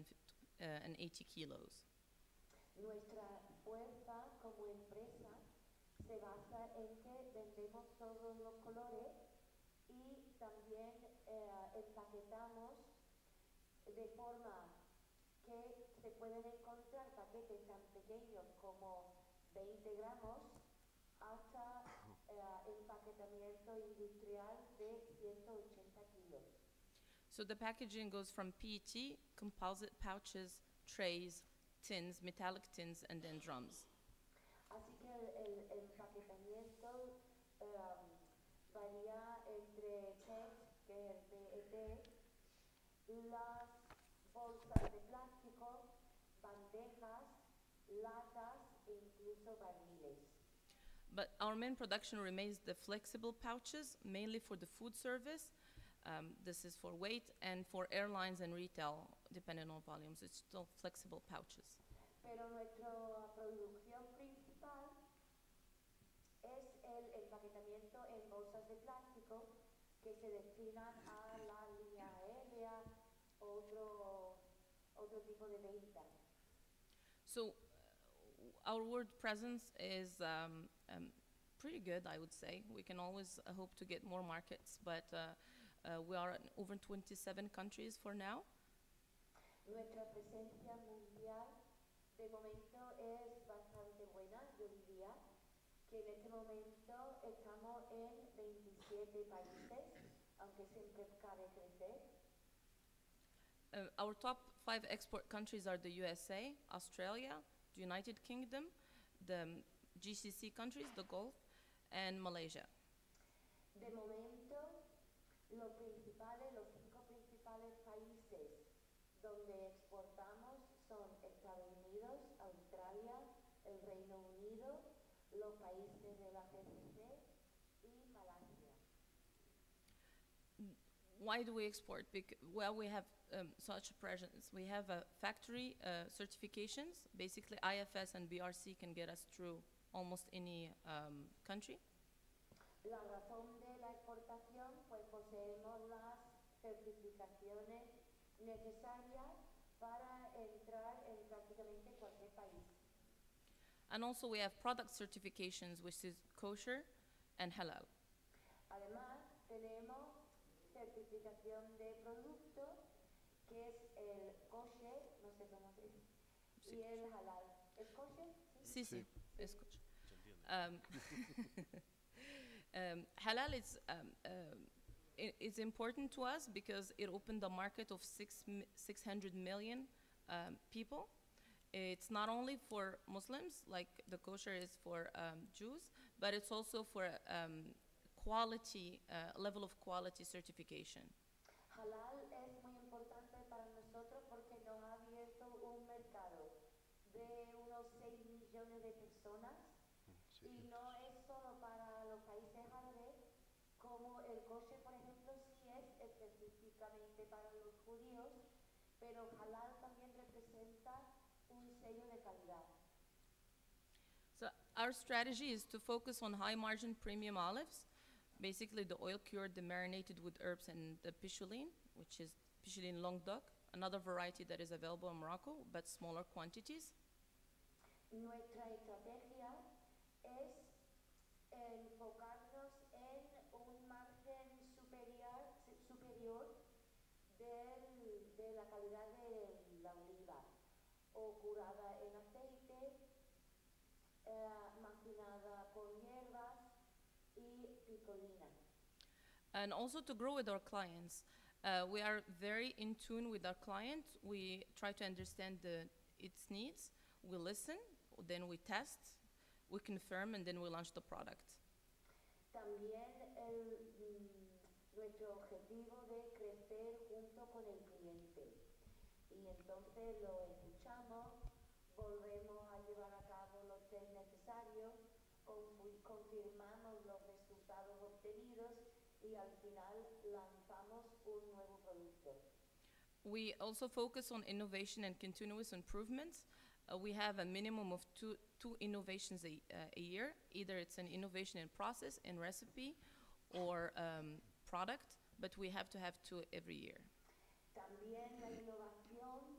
180 kilos. Nuestra fuerza como empresa se basa en que vendemos todos los colores y también empaquetamos de forma que se pueden encontrar paquetes tan pequeños como 20 gramos hasta empaquetamiento industrial de 180 kilos. So the packaging goes from PET, composite pouches, trays, tins, metallic tins, and then drums. Así que el empaquetamiento varía entre PET, que es PET, las bolsas de plástico, bandejas, latas e incluso barriles. But our main production remains the flexible pouches, mainly for the food service. This is for weight, and for airlines and retail, depending on volumes, it's still flexible pouches. Pero nuestra producción principal es el empaquetamiento en bolsas de plástico que se destinan a la línea aérea, otro tipo de venta. So our world presence is pretty good, I would say. We can always hope to get more markets, but we are in over 27 countries for now. Nuestra presencia mundial de momento es bastante buena, yo diría que en este momento estamos en 27 países, aunque siempre cabe crecer. Our top 5 export countries are the USA, Australia, the United Kingdom, the GCC countries, the Gulf, and Malaysia. De momento, los 5 principales países donde exportamos son Estados Unidos, Australia, el Reino Unido, los países de la GCC y Malasia. Why do we export? Well, we have such a presence. We have factory certifications. Basically, IFS and BRC can get us through almost any country. La razón de la exportación, pues poseemos las certificaciones necesarias para entrar en prácticamente cualquier país. And also we have product certifications, which is kosher and halal. Además, tenemos certificación de producto, que es el kosher, no sé cómo se dice, Sí. y el halal. ¿Es kosher? Sí, sí, Sí. es kosher. Halal is important to us because it opened the market of 600 million people. It's not only for Muslims, like the kosher is for Jews, but it's also for quality, level of quality certification. Halal es muy importante para nosotros porque nos ha abierto un mercado de unos 6 millones de personas y no es solo para los países árabes, como el kosher, por ejemplo, sí es específicamente para los judíos, pero halal también representa un sello de calidad. So our strategy is to focus on high margin premium olives, basically the oil cured, the marinated with herbs, and the picholine, which is picholine languedoc, another variety that is available in Morocco, but smaller quantities. Nuestra estrategia es enfocarnos en un margen superior de la calidad de la oliva, o curada en aceite, macinada con hierbas y picolina. And also to grow with our clients. We are very in tune with our client. We try to understand its needs. We listen, then we test, we confirm, and then we launch the product. También nuestro objetivo de crecer junto con el cliente. Y entonces lo escuchamos, volvemos a llevar a cabo los test necesarios, confirmamos los resultados obtenidos y al final lanzamos un nuevo producto. We also focus on innovation and continuous improvements. We have a minimum of two innovations a year. Either it's an innovation in process, in recipe, or product, but we have to have 2 every year. También la innovación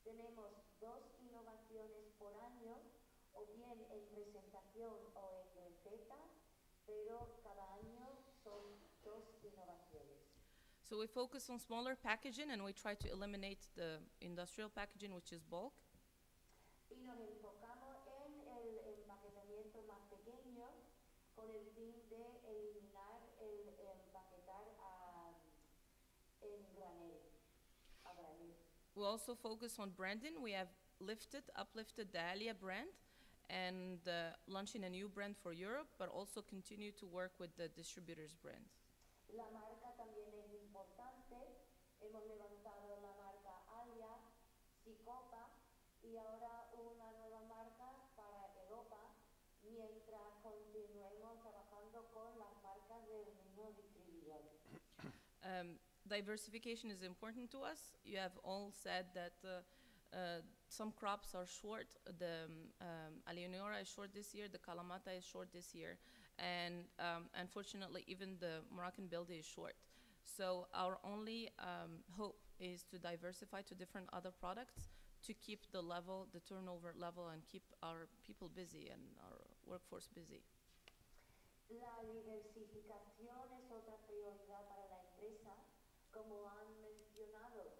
tenemos 2 innovaciones por año, o bien en presentación o en receta, pero cada año son 2 innovaciones. So we focus on smaller packaging and we try to eliminate the industrial packaging, which is bulk. Y nos enfocamos en el empaquetamiento más pequeño con el fin de eliminar el empaquetar en granel, a granel. We also focus on branding. We have uplifted the Alia brand and launching a new brand for Europe, but also continue to work with the distributors' brands. La marca también es importante. Hemos levantado la marca Alia, Sicopa y ahora una nueva marca para Europa, mientras continuemos trabajando con las marcas del mismo distribuidor. Diversification is important to us. You have all said that some crops are short. The Aleonora is short this year, the Kalamata is short this year, and unfortunately even the Moroccan Bildi is short. So our only hope is to diversify to different other products to keep the level, the turnover level, and keep our people busy and our workforce busy. La diversificación es otra prioridad para la empresa. Como han mencionado,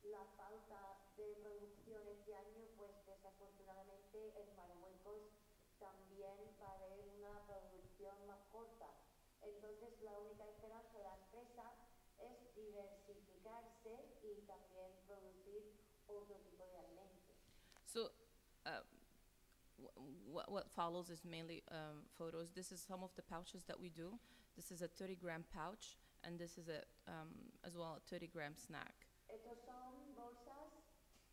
la falta de producción este año, pues desafortunadamente en Marruecos también va a haber una producción más corta. Entonces la única esperanza de la empresa es diversificarse y también producir otro tipo de alimentos. So what follows is mainly photos. This is some of the pouches that we do. This is a 30-gram pouch, and this is as well a 30-gram snack. Estos son bolsas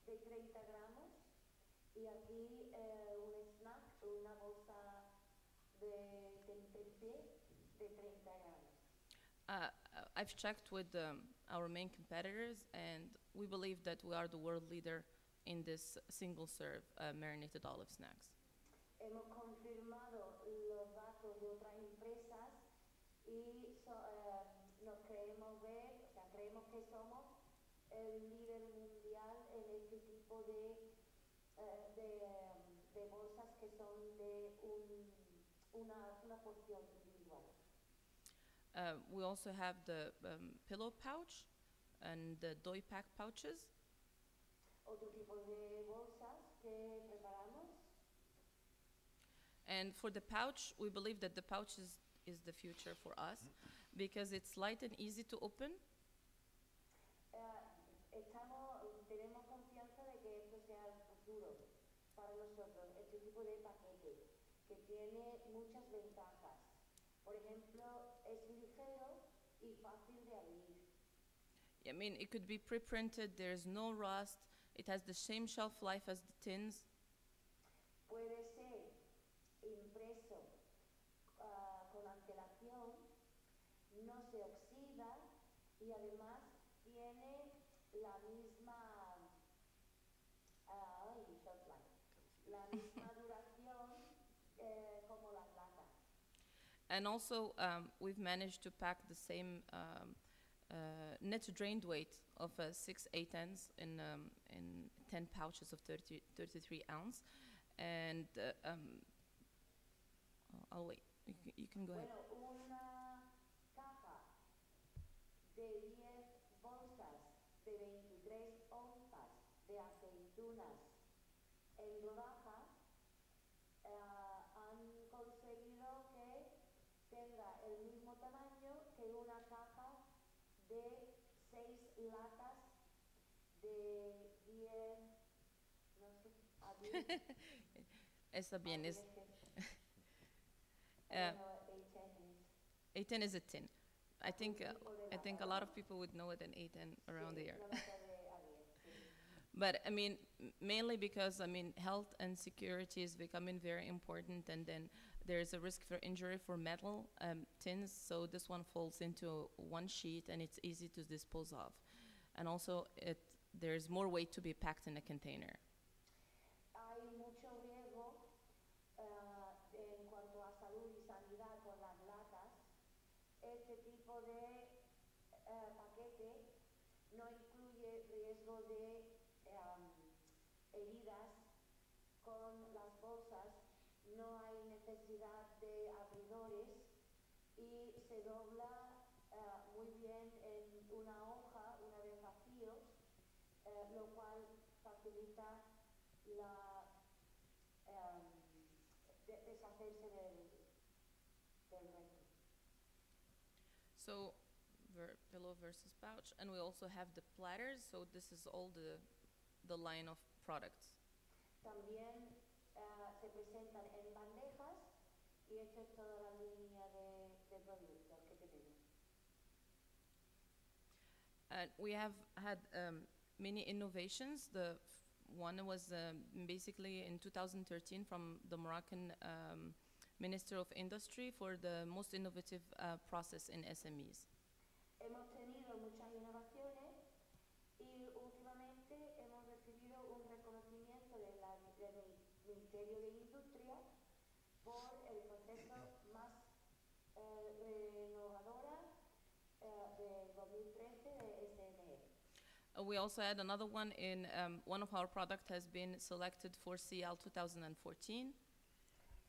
de 30 gramos y aquí un snack, una bolsa de tentempié de 30 gramos. I've checked with our main competitors, and we believe that we are the world leader in this single-serve marinated olive snacks. Hemos confirmado los datos de otras empresas y nos creemos creemos que somos el líder mundial en este tipo de bolsas que son de una porción individual. We also have the pillow pouch and the doi pack pouches. Otro tipo de bolsas que preparamos. And for the pouch, we believe that the pouch is the future for us because it's light and easy to open. Tenemos confianza de que esto sea el futuro para nosotros, este tipo de paquete que tiene muchas ventajas. Por ejemplo, es ligero y fácil de abrir. I mean, it could be pre-printed, there's no rust, it has the same shelf life as the tins. Puede ser impreso con antelación, no se oxida y además tiene la misma shelf life, la misma duración como las latas. And also, we've managed to pack the same net drained weight of 6 A10s in 10 pouches of 33 ounce. And I'll wait. You can go ahead. Bueno, una caja de 10 bolsas de 23 onzas de aceitunas en rodaja han conseguido que tenga el mismo tamaño que una caja de 6 latas de 10, no sé, a 10. Está bien. A Is 10. A10 is a tin. I think a lot of people would know it an A10 around here. But I mean, mainly because health and security is becoming very important, and then there is a risk for injury for metal tins. So this one falls into one sheet, and it's easy to dispose of. And also, there's more weight to be packed in a container. Hay mucho riesgo en cuanto a salud y sanidad con las latas. Este tipo de paquete no incluye riesgo de heridas con las bolsas, no hay necesidad de abridores y se dobla muy bien en una hoja una vez vacíos, lo cual facilita la deshacerse del resto. So, pillow versus pouch, and we also have the platters. So this is all the line of products. También se presentan en bandejas y esto es toda la línea de productos que tenemos. And we have had many innovations. The one was basically in 2013 from the Moroccan Minister of Industry for the most innovative process in SMEs. Hemos tenido muchas innovaciones y últimamente hemos recibido un reconocimiento del Ministerio de Industria por el proceso más renovadora del 2013 de SME. We also had another one in one of our products has been selected for CL 2014.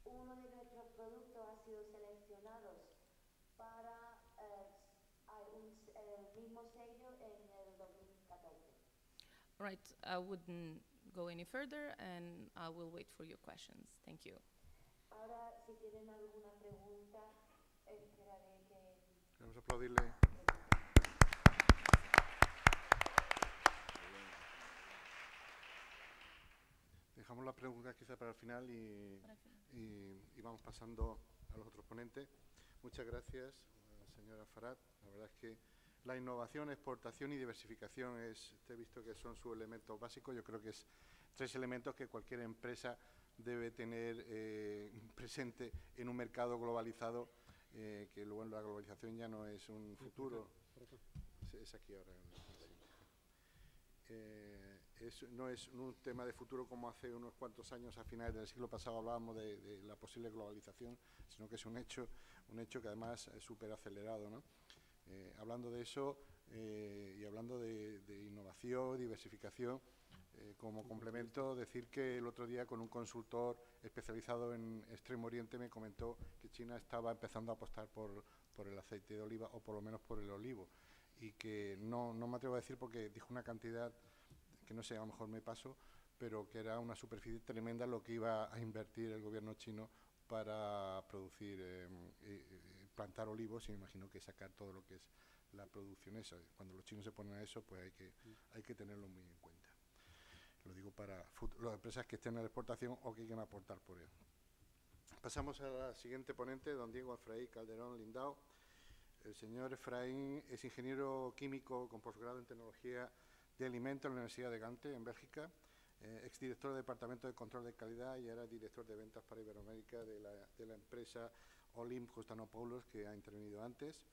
Uno de nuestros productos ha sido seleccionado para el mismo sello en el 2014. Right, I wouldn't go any further and I will wait for your questions. Thank you. Ahora, si tienen alguna pregunta, esperaré que... Vamos a aplaudirle. Dejamos las preguntas quizá para el final y vamos pasando a los otros ponentes. Muchas gracias, señora Farad. La verdad es que la innovación, exportación y diversificación he visto que son sus elementos básicos. Yo creo que es 3 elementos que cualquier empresa debe tener presente en un mercado globalizado, que luego la globalización ya no es un futuro. Es aquí ahora. No es un tema de futuro como hace unos cuantos años, a finales del siglo pasado hablábamos de la posible globalización, sino que es un hecho que además es súper acelerado, ¿no? Hablando de eso y hablando de innovación, diversificación, como complemento, decir que el otro día con un consultor especializado en Extremo Oriente me comentó que China estaba empezando a apostar por el aceite de oliva, o por lo menos por el olivo, y que no me atrevo a decir porque dijo una cantidad que no sé, a lo mejor me paso, pero que era una superficie tremenda lo que iba a invertir el gobierno chino para producir, plantar olivos, y me imagino que sacar todo lo que es la producción esa. Cuando los chinos se ponen a eso, pues hay que tenerlo muy en cuenta. Lo digo para las empresas que estén en la exportación o que quieran aportar por él. Pasamos a la siguiente ponente, don Diego Efraín Calderón Lindao. El señor Efraín es ingeniero químico con posgrado en tecnología de alimentos en la Universidad de Gante, en Bélgica, exdirector del Departamento de Control de Calidad y ahora director de ventas para Iberoamérica de la empresa Olimp Justanopoulos, que ha intervenido antes.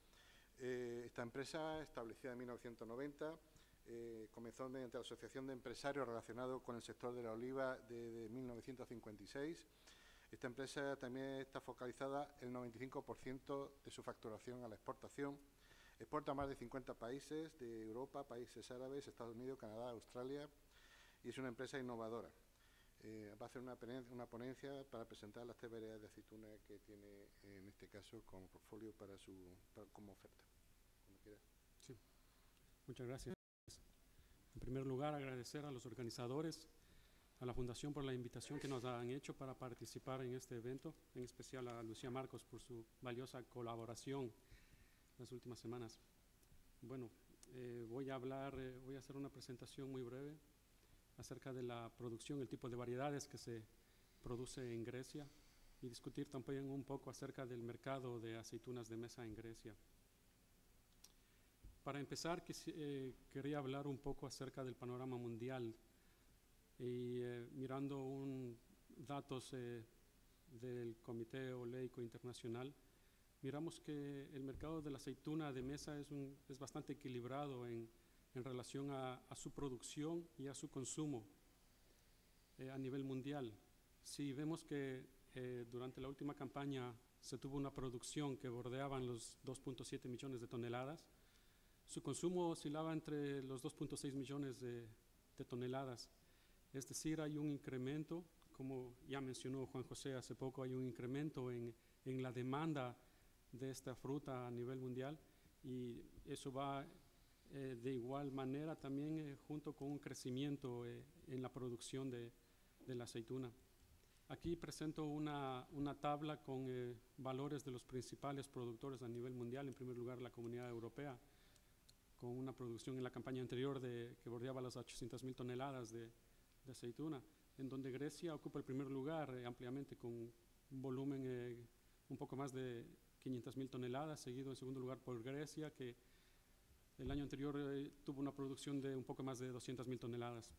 Esta empresa, establecida en 1990, comenzó mediante la Asociación de Empresarios relacionados con el sector de la oliva de 1956. Esta empresa también está focalizada el 95% de su facturación a la exportación. Exporta a más de 50 países de Europa, países árabes, Estados Unidos, Canadá, Australia, y es una empresa innovadora. Va a hacer una ponencia para presentar las 3 variedades de aceituna que tiene, en este caso, como portfolio como oferta. Cuando quiera. Sí, muchas gracias. En primer lugar, agradecer a los organizadores, a la Fundación por la invitación que nos han hecho para participar en este evento, en especial a Lucía Marcos por su valiosa colaboración las últimas semanas. Bueno, voy a hacer una presentación muy breve acerca de la producción, el tipo de variedades que se produce en Grecia, y discutir también un poco acerca del mercado de aceitunas de mesa en Grecia. Para empezar, quería hablar un poco acerca del panorama mundial y mirando datos del Comité Oleico Internacional, miramos que el mercado de la aceituna de mesa es bastante equilibrado en relación a su producción y a su consumo a nivel mundial. Si vemos que durante la última campaña se tuvo una producción que bordeaba los 2.7 millones de toneladas, su consumo oscilaba entre los 2.6 millones de toneladas. Es decir, hay un incremento, como ya mencionó Juan José hace poco, hay un incremento en la demanda de esta fruta a nivel mundial, y eso va de igual manera también junto con un crecimiento en la producción de la aceituna. Aquí presento una tabla con valores de los principales productores a nivel mundial. En primer lugar, la Comunidad Europea, con una producción en la campaña anterior que bordeaba las 800.000 toneladas de aceituna, en donde Grecia ocupa el primer lugar ampliamente con un volumen un poco más de 500.000 toneladas, seguido en segundo lugar por Grecia, que el año anterior tuvo una producción de un poco más de 200.000 toneladas.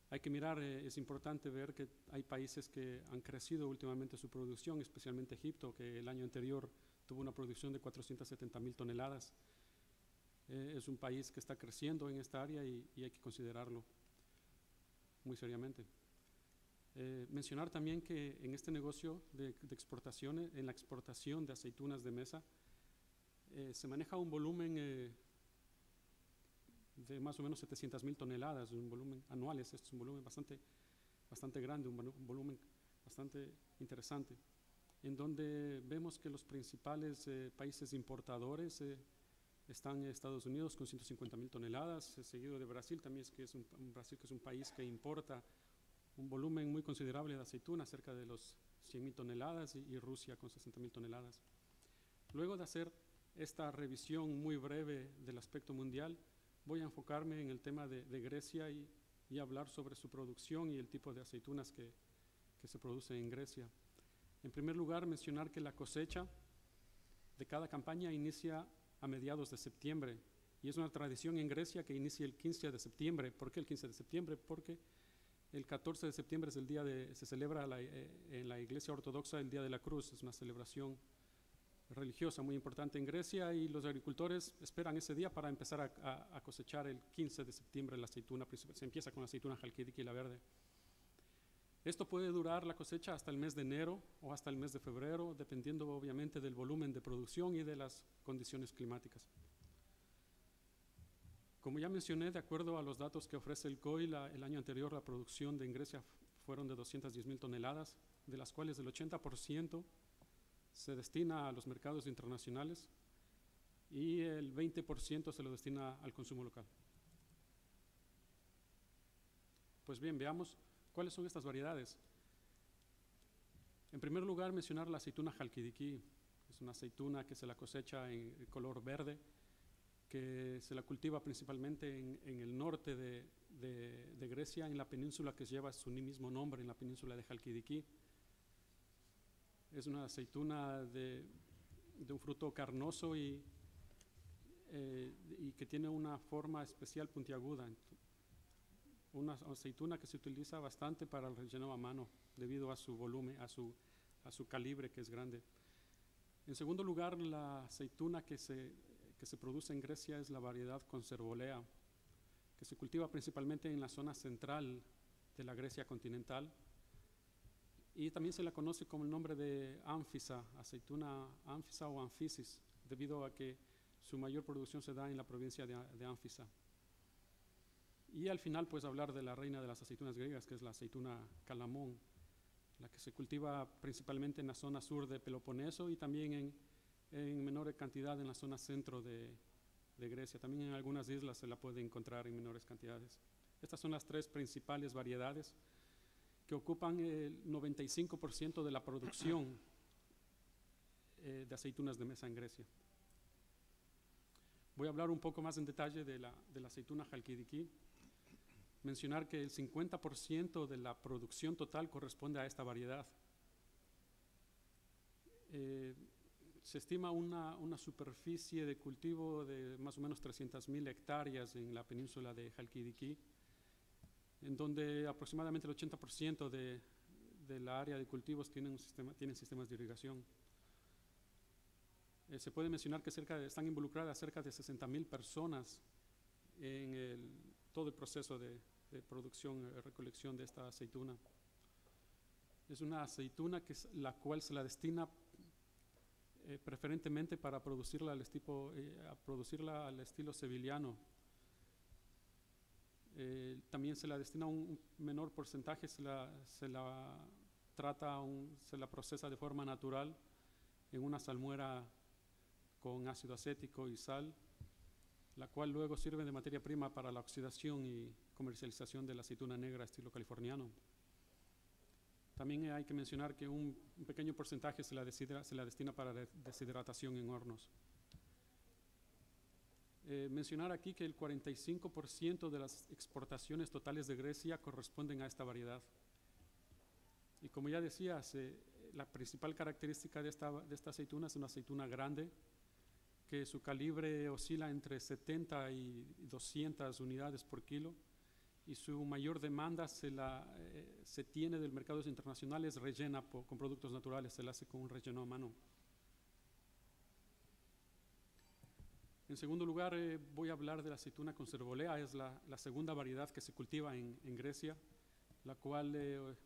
Hay que mirar, es importante ver que hay países que han crecido últimamente su producción, especialmente Egipto, que el año anterior tuvo una producción de 470.000 toneladas. Es un país que está creciendo en esta área y hay que considerarlo muy seriamente. Mencionar también que en este negocio de exportaciones, en la exportación de aceitunas de mesa, se maneja un volumen de más o menos 700.000 toneladas, un volumen anual. Este es un volumen bastante grande, un volumen bastante interesante, en donde vemos que los principales países importadores están Estados Unidos con 150.000 toneladas, seguido de Brasil también, Brasil que es un país que importa un volumen muy considerable de aceituna, cerca de los 100.000 toneladas, y Rusia con 60.000 toneladas. Luego de hacer esta revisión muy breve del aspecto mundial, voy a enfocarme en el tema de Grecia y hablar sobre su producción y el tipo de aceitunas que se producen en Grecia. En primer lugar, mencionar que la cosecha de cada campaña inicia a mediados de septiembre, y es una tradición en Grecia que inicie el 15 de septiembre. ¿Por qué el 15 de septiembre? Porque el 14 de septiembre es el día se celebra en la Iglesia Ortodoxa el Día de la Cruz. Es una celebración religiosa muy importante en Grecia, y los agricultores esperan ese día para empezar a cosechar el 15 de septiembre la aceituna. Se empieza con la aceituna Halkidiki y la verde. Esto puede durar la cosecha hasta el mes de enero o hasta el mes de febrero, dependiendo obviamente del volumen de producción y de las condiciones climáticas. Como ya mencioné, de acuerdo a los datos que ofrece el COI, el año anterior la producción en Grecia fueron de 210.000 toneladas, de las cuales el 80% se destina a los mercados internacionales y el 20% se lo destina al consumo local. Pues bien, veamos cuáles son estas variedades. En primer lugar, mencionar la aceituna Halkidiki. Es una aceituna que se la cosecha en color verde, que se la cultiva principalmente en el norte de Grecia, en la península que lleva su mismo nombre, en la península de Halkidiki. Es una aceituna de un fruto carnoso y que tiene una forma especial puntiaguda. Una aceituna que se utiliza bastante para el relleno a mano, debido a su volumen, a su calibre, que es grande. En segundo lugar, la aceituna que se produce en Grecia es la variedad Conservolea, que se cultiva principalmente en la zona central de la Grecia continental, y también se la conoce con el nombre de Ánfisa, aceituna Ánfisa o Anfisis, debido a que su mayor producción se da en la provincia de Ánfisa. Y al final, pues, hablar de la reina de las aceitunas griegas, que es la aceituna Calamón, la que se cultiva principalmente en la zona sur de Peloponeso y también en menor cantidad en la zona centro de Grecia. También en algunas islas se la puede encontrar en menores cantidades. Estas son las tres principales variedades que ocupan el 95% de la producción de aceitunas de mesa en Grecia. Voy a hablar un poco más en detalle de la aceituna Halkidiki. Mencionar que el 50% de la producción total corresponde a esta variedad. Se estima una superficie de cultivo de más o menos 300.000 hectáreas en la península de Halkidiki, en donde aproximadamente el 80% de la área de cultivos tienen sistemas de irrigación. Se puede mencionar que están involucradas cerca de 60.000 personas en todo el proceso de producción y recolección de esta aceituna. Es una aceituna la cual se la destina preferentemente para producirla al estilo sevillano. También se la destina un menor porcentaje, se la procesa de forma natural en una salmuera con ácido acético y sal, la cual luego sirve de materia prima para la oxidación y comercialización de la aceituna negra estilo californiano. También hay que mencionar que un pequeño porcentaje se la destina para deshidratación en hornos. Mencionar aquí que el 45% de las exportaciones totales de Grecia corresponden a esta variedad. Y como ya decía, la principal característica de esta aceituna es una aceituna grande, que su calibre oscila entre 70 y 200 unidades por kilo, y su mayor demanda se tiene del mercados internacionales rellena con productos naturales, se la hace con un relleno a mano. En segundo lugar, voy a hablar de la aceituna conservolea, es la segunda variedad que se cultiva en Grecia, la cual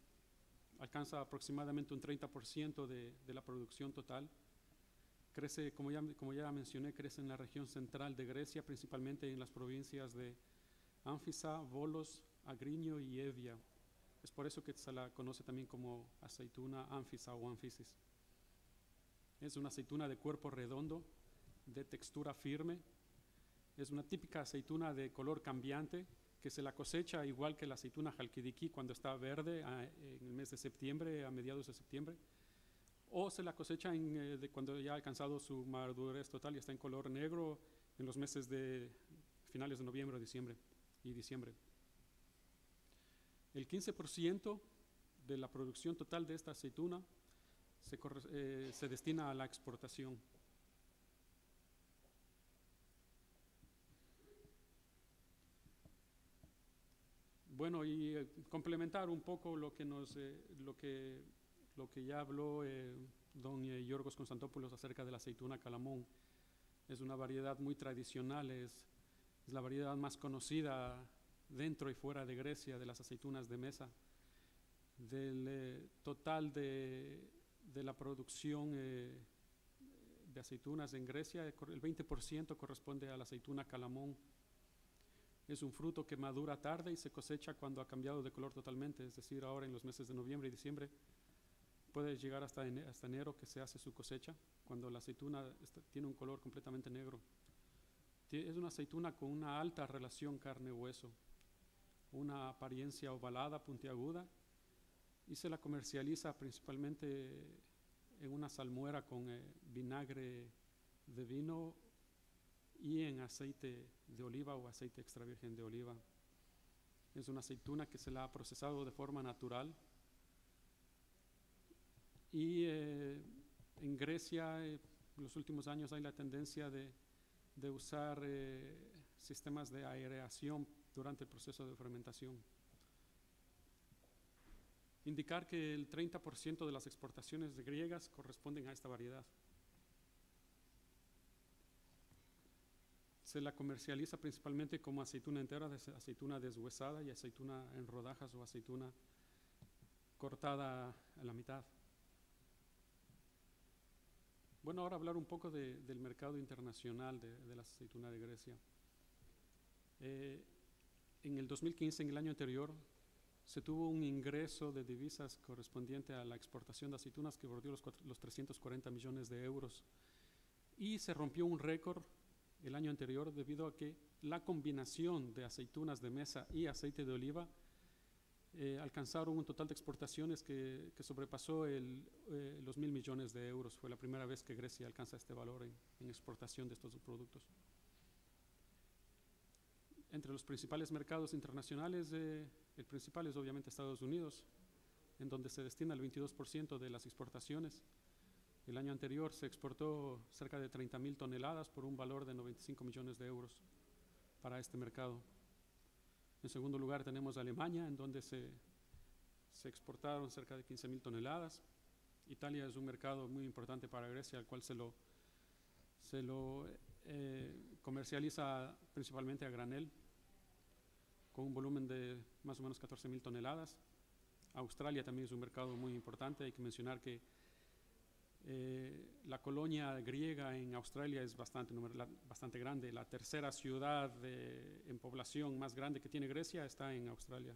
alcanza aproximadamente un 30% de la producción total. Crece, como ya mencioné, crece en la región central de Grecia, principalmente en las provincias de Ánfisa, Volos, Agrinio y Evia. Es por eso que se la conoce también como aceituna Ánfisa o Anfisis. Es una aceituna de cuerpo redondo, de textura firme. Es una típica aceituna de color cambiante que se la cosecha igual que la aceituna Halkidiki cuando está verde en el mes de septiembre, a mediados de septiembre, o se la cosecha cuando ya ha alcanzado su madurez total y está en color negro en los meses de finales de noviembre y diciembre. El 15% de la producción total de esta aceituna se destina a la exportación. Bueno, y complementar un poco lo que ya habló don Yorgos Konstantopoulos acerca de la aceituna Calamón. Es una variedad muy tradicional, es la variedad más conocida dentro y fuera de Grecia de las aceitunas de mesa. Del total de la producción de aceitunas en Grecia, el 20% corresponde a la aceituna Calamón. Es un fruto que madura tarde y se cosecha cuando ha cambiado de color totalmente, es decir, ahora en los meses de noviembre y diciembre. Puede llegar hasta enero que se hace su cosecha, cuando la aceituna tiene un color completamente negro. Es una aceituna con una alta relación carne-hueso, una apariencia ovalada, puntiaguda, y se la comercializa principalmente en una salmuera con vinagre de vino y en aceite de oliva o aceite extra virgen de oliva. Es una aceituna que se la ha procesado de forma natural. Y en Grecia, en los últimos años hay la tendencia de usar sistemas de aireación durante el proceso de fermentación. Indicar que el 30% de las exportaciones griegas corresponden a esta variedad. Se la comercializa principalmente como aceituna entera, aceituna deshuesada y aceituna en rodajas o aceituna cortada a la mitad. Bueno, ahora hablar un poco del mercado internacional de la aceituna de Grecia. En el 2015, en el año anterior, se tuvo un ingreso de divisas correspondiente a la exportación de aceitunas que bordeó los 340 millones de euros. Y se rompió un récord el año anterior debido a que la combinación de aceitunas de mesa y aceite de oliva alcanzaron un total de exportaciones que sobrepasó los 1.000 millones de euros. Fue la primera vez que Grecia alcanza este valor en exportación de estos dos productos. Entre los principales mercados internacionales, el principal es obviamente Estados Unidos, en donde se destina el 22% de las exportaciones. El año anterior se exportó cerca de 30.000 toneladas por un valor de 95 millones de euros para este mercado. En segundo lugar tenemos Alemania, en donde se exportaron cerca de 15.000 toneladas. Italia es un mercado muy importante para Grecia, al cual se lo comercializa principalmente a granel, con un volumen de más o menos 14.000 toneladas. Australia también es un mercado muy importante. Hay que mencionar que La colonia griega en Australia es bastante grande. La tercera ciudad en población más grande que tiene Grecia está en Australia.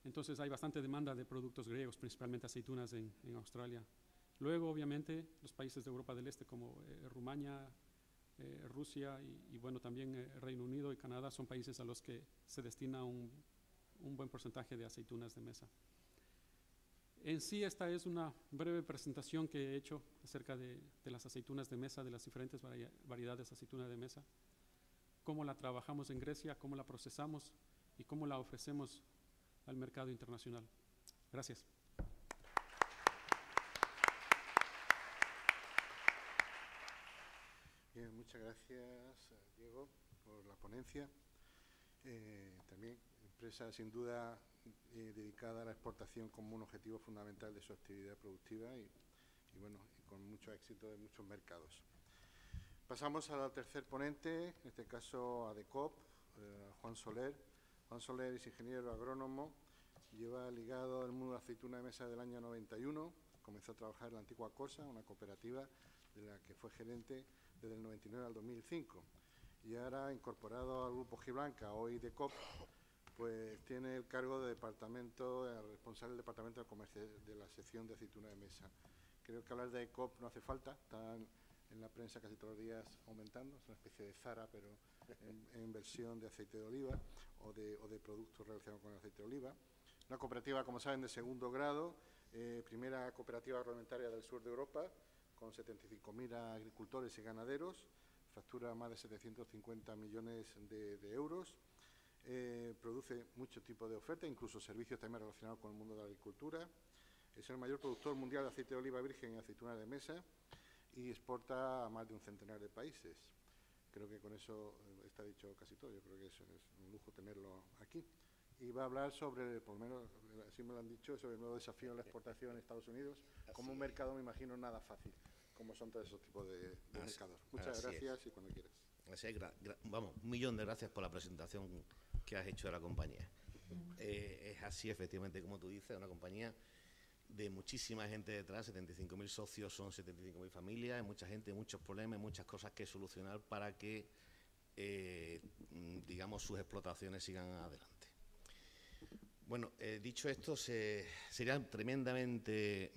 Entonces hay bastante demanda de productos griegos, principalmente aceitunas en Australia. Luego, obviamente, los países de Europa del Este como Rumania, Rusia y bueno, también Reino Unido y Canadá son países a los que se destina un buen porcentaje de aceitunas de mesa. En sí, esta es una breve presentación que he hecho acerca de las aceitunas de mesa, de las diferentes variedades de aceituna de mesa, cómo la trabajamos en Grecia, cómo la procesamos y cómo la ofrecemos al mercado internacional. Gracias. Bien, muchas gracias, Diego, por la ponencia. También empresa sin duda dedicada a la exportación como un objetivo fundamental de su actividad productiva y bueno, y con mucho éxito en muchos mercados. Pasamos al tercer ponente, en este caso a DECOP, Juan Soler. Juan Soler es ingeniero agrónomo, lleva ligado al mundo de la aceituna de mesa del año 91, comenzó a trabajar en la antigua Cosa, una cooperativa de la que fue gerente desde el 99 al 2005. Y ahora, incorporado al Grupo Giblanca, hoy DECOP, pues tiene el cargo de responsable del departamento de comercio de la sección de aceituna de mesa. Creo que hablar de DECOP no hace falta, están en la prensa casi todos los días aumentando, es una especie de Zara, pero en versión de aceite de oliva o de productos relacionados con el aceite de oliva. Una cooperativa, como saben, de segundo grado, primera cooperativa agroalimentaria del sur de Europa, con 75.000 agricultores y ganaderos, factura más de 750 millones de euros, produce muchos tipos de ofertas, incluso servicios también relacionados con el mundo de la agricultura. Es el mayor productor mundial de aceite de oliva virgen y aceituna de mesa y exporta a más de un centenar de países. Creo que con eso está dicho casi todo. Yo creo que eso es un lujo tenerlo aquí. Y va a hablar sobre, por lo menos, así me lo han dicho, sobre el nuevo desafío en la exportación en Estados Unidos, como un mercado, me imagino, nada fácil, como son todos esos tipos de mercados. Muchas gracias y cuando quieras. Vamos, un millón de gracias por la presentación que has hecho de la compañía. Es así, efectivamente, como tú dices, una compañía de muchísima gente detrás, 75.000 socios, son 75.000 familias, hay mucha gente, muchos problemas, muchas cosas que solucionar para que, digamos, sus explotaciones sigan adelante. Bueno, dicho esto, sería tremendamente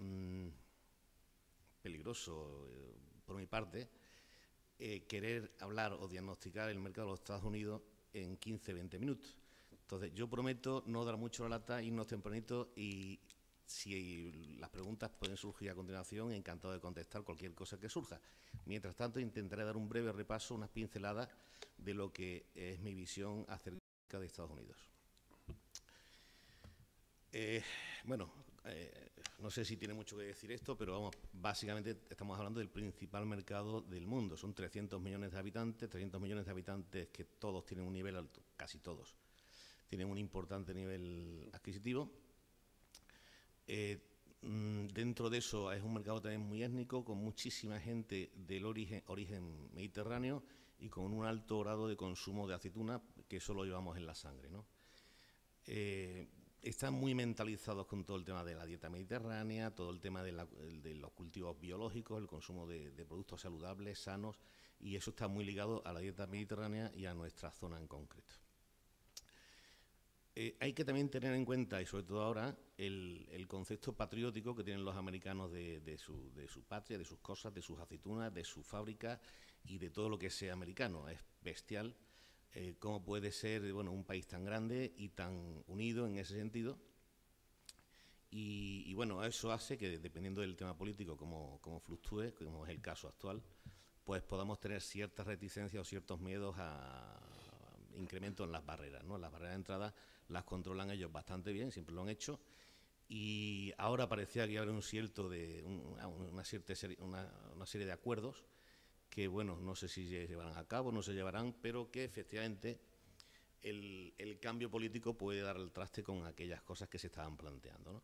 peligroso, por mi parte, querer hablar o diagnosticar el mercado de los Estados Unidos en 15-20 minutos. Entonces, yo prometo no dar mucho la lata, irnos tempranito y si las preguntas pueden surgir a continuación, encantado de contestar cualquier cosa que surja. Mientras tanto, intentaré dar un breve repaso, unas pinceladas de lo que es mi visión acerca de Estados Unidos. No sé si tiene mucho que decir esto, pero vamos, básicamente estamos hablando del principal mercado del mundo. Son 300 millones de habitantes que todos tienen un nivel alto, casi todos, tienen un importante nivel adquisitivo. Dentro de eso es un mercado también muy étnico, con muchísima gente del origen mediterráneo y con un alto grado de consumo de aceituna, que eso lo llevamos en la sangre, ¿no? Están muy mentalizados con todo el tema de la dieta mediterránea, todo el tema de los cultivos biológicos, el consumo de productos saludables, sanos, y eso está muy ligado a la dieta mediterránea y a nuestra zona en concreto. Hay que también tener en cuenta, y sobre todo ahora, el concepto patriótico que tienen los americanos de su patria, de sus cosas, de sus aceitunas, de su fábrica y de todo lo que sea americano. Es bestial cómo puede ser, bueno, un país tan grande y tan unido en ese sentido. Y bueno, eso hace que, dependiendo del tema político, como fluctúe, como es el caso actual, pues podamos tener ciertas reticencias o ciertos miedos a incremento en las barreras, ¿no? Las barreras de entrada las controlan ellos bastante bien, siempre lo han hecho, y ahora parecía que iba a haber una serie de acuerdos que, bueno, no sé si se llevarán a cabo, no se llevarán, pero que efectivamente el cambio político puede dar el traste con aquellas cosas que se estaban planteando, ¿no?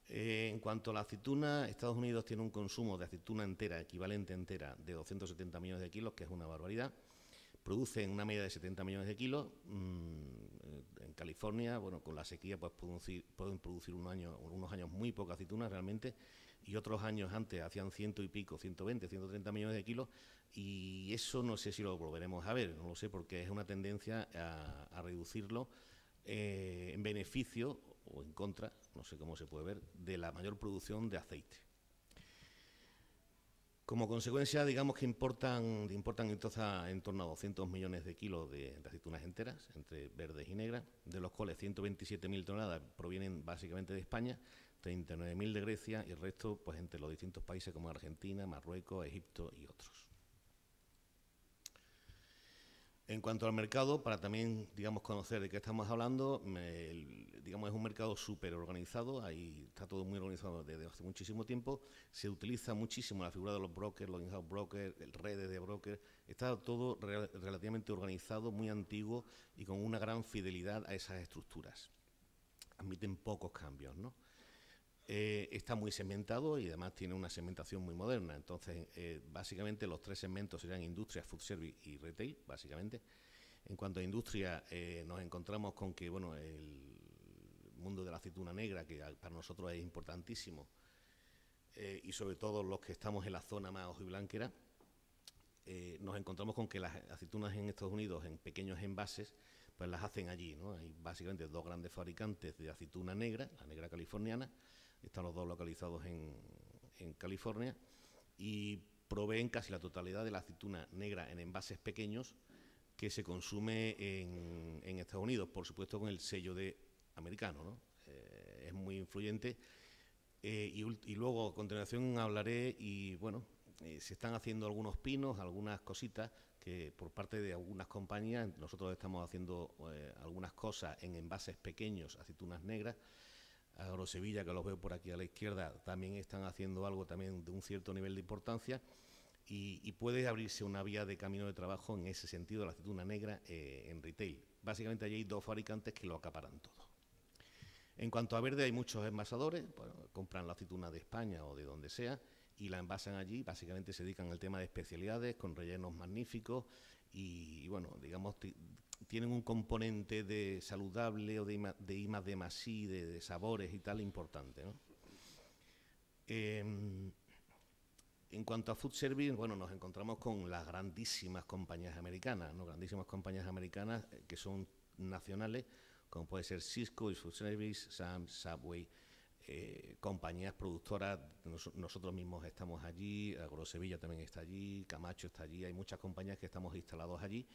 En cuanto a la aceituna, Estados Unidos tiene un consumo de aceituna entera, equivalente entera, de 270 millones de kilos, que es una barbaridad. Producen una media de 70 millones de kilos, California, bueno, con la sequía pues pueden producir unos años muy poca aceituna realmente, y otros años antes hacían 100 y pico, 120, 130 millones de kilos, y eso no sé si lo volveremos a ver, no lo sé, porque es una tendencia a reducirlo en beneficio o en contra, no sé cómo se puede ver, de la mayor producción de aceite. Como consecuencia, digamos que importan entonces en torno a 200 millones de kilos de aceitunas enteras, entre verdes y negras, de los cuales 127.000 toneladas provienen básicamente de España, 39.000 de Grecia y el resto pues entre los distintos países como Argentina, Marruecos, Egipto y otros. En cuanto al mercado, para también, digamos, conocer de qué estamos hablando, digamos, es un mercado súper organizado, ahí está todo muy organizado desde hace muchísimo tiempo, se utiliza muchísimo la figura de los brokers, los in-house brokers, redes de brokers, está todo relativamente organizado, muy antiguo y con una gran fidelidad a esas estructuras. Admiten pocos cambios, ¿no? Está muy segmentado y además tiene una segmentación muy moderna. Entonces, básicamente los tres segmentos serían industria, food service y retail, básicamente. En cuanto a industria, nos encontramos con que, bueno, el mundo de la aceituna negra, que para nosotros es importantísimo, y sobre todo los que estamos en la zona más hojiblanquera, nos encontramos con que las aceitunas en Estados Unidos, en pequeños envases, pues las hacen allí, ¿no? Hay básicamente dos grandes fabricantes de aceituna negra, la negra californiana. Están los dos localizados en California y proveen casi la totalidad de la aceituna negra en envases pequeños que se consume en Estados Unidos, por supuesto con el sello de americano, ¿no? Es muy influyente. Y luego a continuación hablaré y bueno, se están haciendo algunos pinos, algunas cositas que por parte de algunas compañías, nosotros estamos haciendo algunas cosas en envases pequeños, aceitunas negras. Agrosevilla, que los veo por aquí a la izquierda, también están haciendo algo también de un cierto nivel de importancia y puede abrirse una vía de camino de trabajo en ese sentido, la aceituna negra en retail. Básicamente allí hay dos fabricantes que lo acaparan todo. En cuanto a verde, hay muchos envasadores, bueno, compran la aceituna de España o de donde sea y la envasan allí, básicamente se dedican al tema de especialidades con rellenos magníficos y bueno, digamos, tienen un componente de saludable o de I+D+I, de sabores y tal importante, ¿no? En cuanto a food service, bueno, nos encontramos con las grandísimas compañías americanas, ¿no? Grandísimas compañías americanas que son nacionales, como puede ser Cisco, Food Service, Sam's, Subway, compañías productoras, nosotros mismos estamos allí, Agrosevilla también está allí, Camacho está allí, hay muchas compañías que estamos instalados allí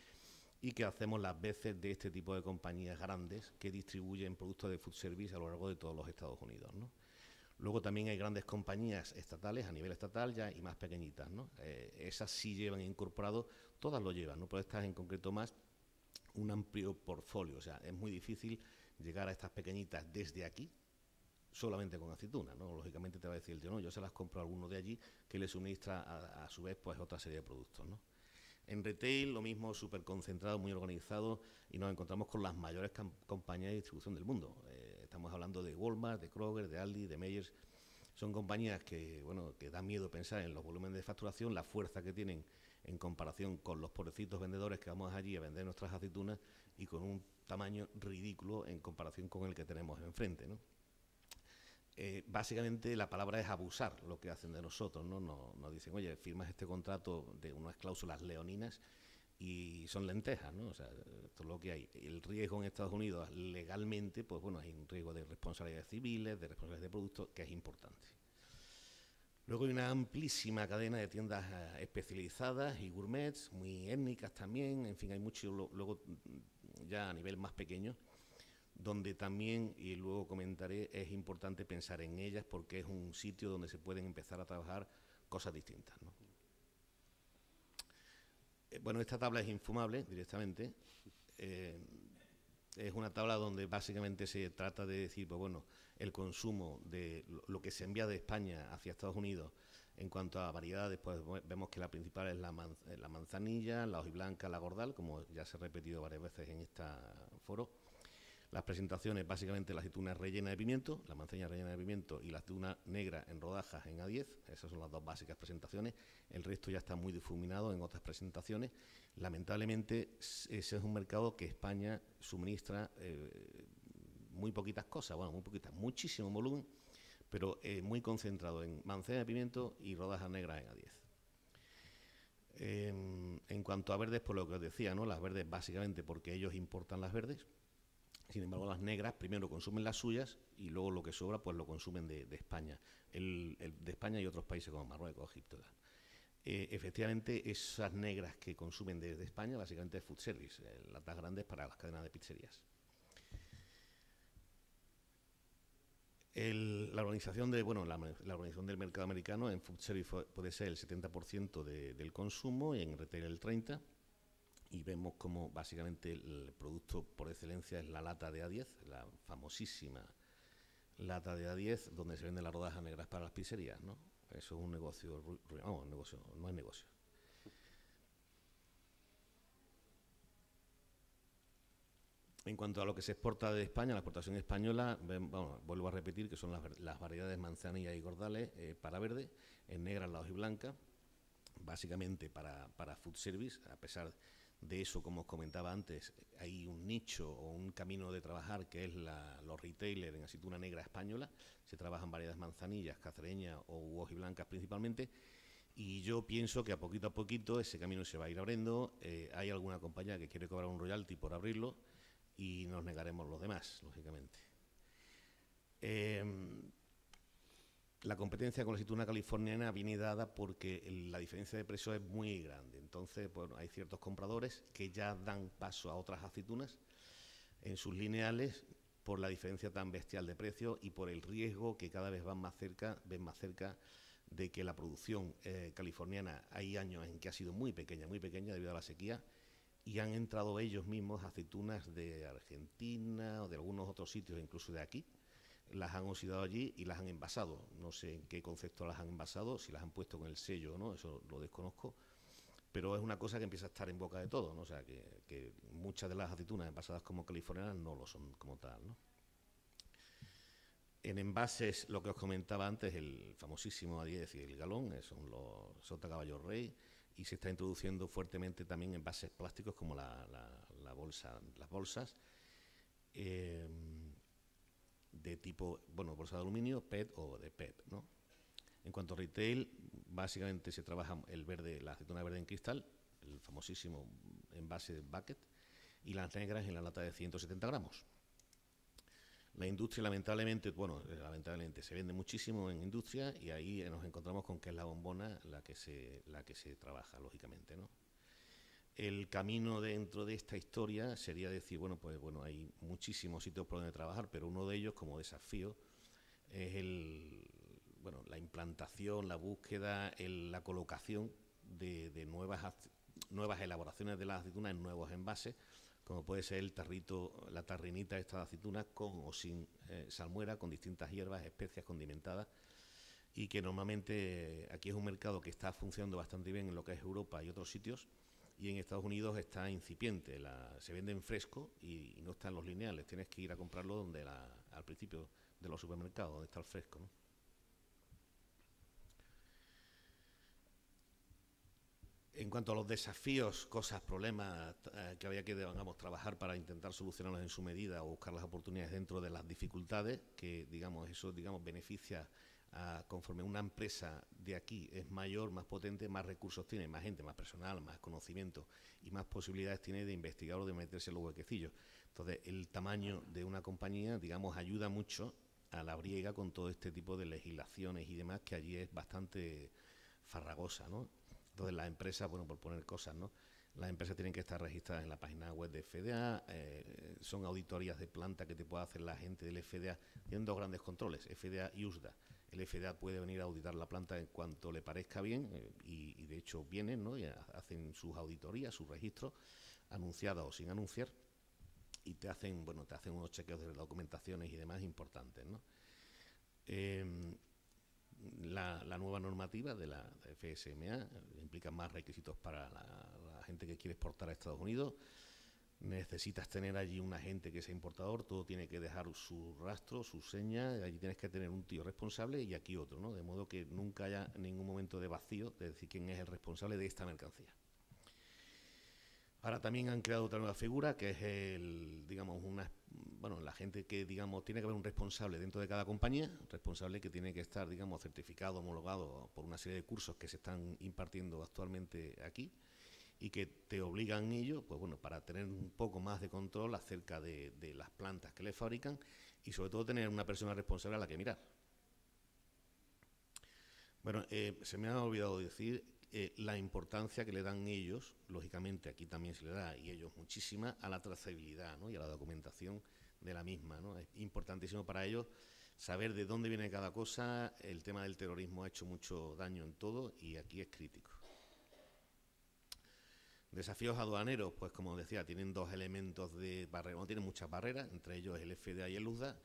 y que hacemos las veces de este tipo de compañías grandes que distribuyen productos de food service a lo largo de todos los Estados Unidos, ¿no? Luego también hay grandes compañías estatales a nivel estatal ya y más pequeñitas, ¿no? Esas sí llevan incorporado, todas lo llevan, ¿no? Pero estas en concreto más un amplio portfolio, o sea, es muy difícil llegar a estas pequeñitas desde aquí solamente con aceituna, ¿no? Lógicamente te va a decir el tío, no, yo se las compro a alguno de allí que le suministra a su vez pues otra serie de productos, ¿no? En retail lo mismo, súper concentrado, muy organizado y nos encontramos con las mayores compañías de distribución del mundo. Estamos hablando de Walmart, de Kroger, de Aldi, de Meijer. Son compañías que, bueno, que da miedo pensar en los volúmenes de facturación, la fuerza que tienen en comparación con los pobrecitos vendedores que vamos allí a vender nuestras aceitunas y con un tamaño ridículo en comparación con el que tenemos enfrente, ¿no? Básicamente la palabra es abusar lo que hacen de nosotros, ¿no? Nos dicen, oye, firmas este contrato de unas cláusulas leoninas y son lentejas, ¿no? O sea, esto es lo que hay. El riesgo en Estados Unidos legalmente, pues bueno, hay un riesgo de responsabilidades civiles, de responsabilidades de productos, que es importante. Luego hay una amplísima cadena de tiendas especializadas y gourmets, muy étnicas también, en fin, hay mucho, luego ya a nivel más pequeño, donde también, y luego comentaré, es importante pensar en ellas porque es un sitio donde se pueden empezar a trabajar cosas distintas, ¿no? Bueno, esta tabla es infumable directamente. Es una tabla donde básicamente se trata de decir, pues bueno, el consumo de lo que se envía de España hacia Estados Unidos en cuanto a variedades, pues vemos que la principal es la manzanilla, la hojiblanca, la gordal, como ya se ha repetido varias veces en este foro. Las presentaciones, básicamente la aceituna rellena de pimiento, la manzana rellena de pimiento y la aceituna negra en rodajas en A10. Esas son las dos básicas presentaciones. El resto ya está muy difuminado en otras presentaciones. Lamentablemente, ese es un mercado que España suministra muy poquitas cosas, bueno, muy poquitas, muchísimo volumen, pero muy concentrado en manzana de pimiento y rodajas negras en A10. En cuanto a verdes, por lo que os decía, ¿no? Las verdes básicamente porque ellos importan las verdes. Sin embargo, las negras primero consumen las suyas y luego lo que sobra pues lo consumen de España, de España y otros países como Marruecos, Egipto. Efectivamente, esas negras que consumen desde España básicamente es food service, latas grandes para las cadenas de pizzerías. La organización del mercado americano en food service puede ser el 70% del consumo y en retail el 30%. Y vemos como básicamente el producto por excelencia es la lata de A10, la famosísima lata de A10, donde se venden las rodajas negras para las pizzerías, ¿no? Eso es un negocio, no es negocio. En cuanto a lo que se exporta de España, la exportación española, vuelvo a repetir que son las variedades manzanilla y gordales para verde, en negra, la hojiblanca, básicamente para food service. A pesar de eso, como os comentaba antes, hay un nicho o un camino de trabajar que es los retailers en aceituna negra española. Se trabajan variedades manzanillas, cacereñas o hojiblancas principalmente. Y yo pienso que a poquito ese camino se va a ir abriendo. Hay alguna compañía que quiere cobrar un royalty por abrirlo y nos negaremos los demás, lógicamente. La competencia con la aceituna californiana viene dada porque la diferencia de precio es muy grande. Entonces, bueno, hay ciertos compradores que ya dan paso a otras aceitunas en sus lineales por la diferencia tan bestial de precio y por el riesgo que cada vez ven más cerca de que la producción californiana, hay años en que ha sido muy pequeña debido a la sequía, y han entrado ellos mismos aceitunas de Argentina o de algunos otros sitios, incluso de aquí. Las han oxidado allí y las han envasado. No sé en qué concepto las han envasado, si las han puesto con el sello o no, eso lo desconozco, pero es una cosa que empieza a estar en boca de todos, ¿no? O sea, que muchas de las aceitunas envasadas como californianas no lo son como tal, ¿no? En envases, lo que os comentaba antes, el famosísimo A10 y el galón, son los Sota Caballo Rey, y se está introduciendo fuertemente también envases plásticos como las bolsas, de tipo, bolsa de aluminio, PET o de PET, ¿no? En cuanto a retail, básicamente se trabaja la aceituna verde en cristal, el famosísimo envase de bucket, y las negras en la lata de 170 gramos. La industria, lamentablemente, se vende muchísimo en industria y ahí nos encontramos con que es la bombona la que se trabaja, lógicamente, ¿no? El camino dentro de esta historia sería decir, hay muchísimos sitios por donde trabajar, pero uno de ellos, como desafío, es la implantación, la búsqueda, la colocación de nuevas elaboraciones de las aceitunas en nuevos envases, como puede ser la tarrinita esta de aceituna con o sin salmuera, con distintas hierbas, especias condimentadas, y que normalmente aquí es un mercado que está funcionando bastante bien en lo que es Europa y otros sitios, y en Estados Unidos está incipiente, se vende en fresco y no está en los lineales, tienes que ir a comprarlo al principio de los supermercados, donde está el fresco, ¿no? En cuanto a los desafíos, cosas, problemas que había que trabajar para intentar solucionarlos en su medida o buscar las oportunidades dentro de las dificultades, que eso beneficia conforme una empresa de aquí es mayor, más potente, más recursos tiene, más gente, más personal, más conocimiento y más posibilidades tiene de investigar o de meterse en los huequecillos. Entonces, el tamaño de una compañía, ayuda mucho a la briega con todo este tipo de legislaciones y demás, que allí es bastante farragosa, ¿no? Entonces, las empresas, por poner cosas, ¿no? Las empresas tienen que estar registradas en la página web de FDA, son auditorías de planta que te puede hacer la gente del FDA. Tienen dos grandes controles, FDA y USDA. El FDA puede venir a auditar la planta en cuanto le parezca bien, y de hecho vienen, ¿no? Y hacen sus auditorías, sus registros, anunciados o sin anunciar, y te hacen unos chequeos de documentaciones y demás importantes, ¿no? La nueva normativa de la FSMA implica más requisitos para la gente que quiere exportar a Estados Unidos, necesitas tener allí un agente que sea importador, todo tiene que dejar su rastro, su seña, allí tienes que tener un tío responsable y aquí otro, ¿no? De modo que nunca haya ningún momento de vacío de decir quién es el responsable de esta mercancía. Ahora también han creado otra nueva figura que es la gente que, digamos, tiene que haber un responsable dentro de cada compañía, un responsable que tiene que estar, digamos, certificado, homologado por una serie de cursos que se están impartiendo actualmente aquí y que te obligan ellos, pues bueno, para tener un poco más de control acerca de las plantas que les fabrican y sobre todo tener una persona responsable a la que mirar. Bueno, se me ha olvidado decir la importancia que le dan ellos, lógicamente aquí también se le da, y ellos muchísima, a la trazabilidad, ¿no? Y a la documentación de la misma, ¿no? Es importantísimo para ellos saber de dónde viene cada cosa. El tema del terrorismo ha hecho mucho daño en todo y aquí es crítico. Desafíos aduaneros, pues como decía, tienen dos elementos de barrera, no tienen muchas barreras, entre ellos el FDA y el USDA,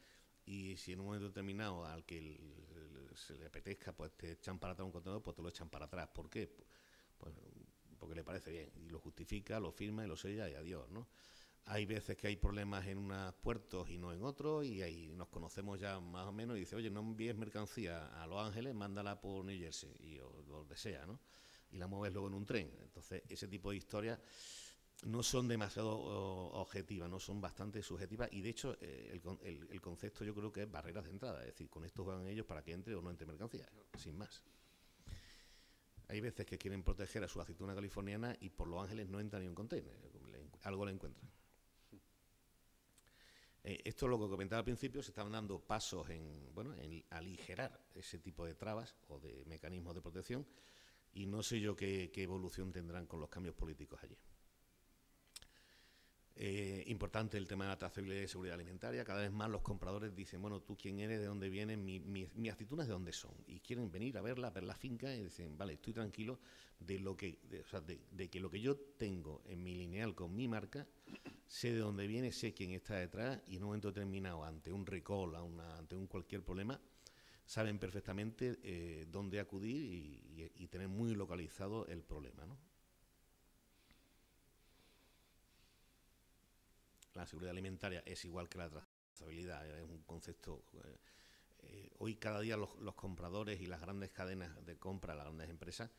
y si en un momento determinado al que se le apetezca, pues te echan para atrás un contenedor, pues te lo echan para atrás. ¿Por qué? Pues porque le parece bien, y lo justifica, lo firma y lo sella y adiós, ¿no? Hay veces que hay problemas en unos puertos y no en otros, y ahí nos conocemos ya más o menos, y dice, oye, no envíes mercancía a Los Ángeles, mándala por New Jersey, y o donde sea, ¿no? Y la mueves luego en un tren. Entonces, ese tipo de historias no son demasiado objetivas, no son bastante subjetivas, y de hecho el concepto yo creo que es barreras de entrada, es decir, con esto juegan ellos para que entre o no entre mercancía, sin más. Hay veces que quieren proteger a su aceituna californiana y por Los Ángeles no entra ni un container, algo le encuentran. Esto es lo que comentaba al principio, se estaban dando pasos en aligerar ese tipo de trabas o de mecanismos de protección, y no sé yo qué evolución tendrán con los cambios políticos allí. Importante el tema de la trazabilidad y seguridad alimentaria. Cada vez más los compradores dicen, bueno, ¿tú quién eres? ¿De dónde vienes? Mis aceitunas, ¿de dónde son? Y quieren venir a verla, ver la finca, y dicen, vale, estoy tranquilo de que lo que yo tengo en mi lineal con mi marca, sé de dónde viene, sé quién está detrás, y en un momento determinado, ante un recall, ante un cualquier problema, saben perfectamente dónde acudir y tener muy localizado el problema, ¿no? La seguridad alimentaria es igual que la trazabilidad, es un concepto. Hoy cada día los compradores y las grandes cadenas de compra, las grandes empresas,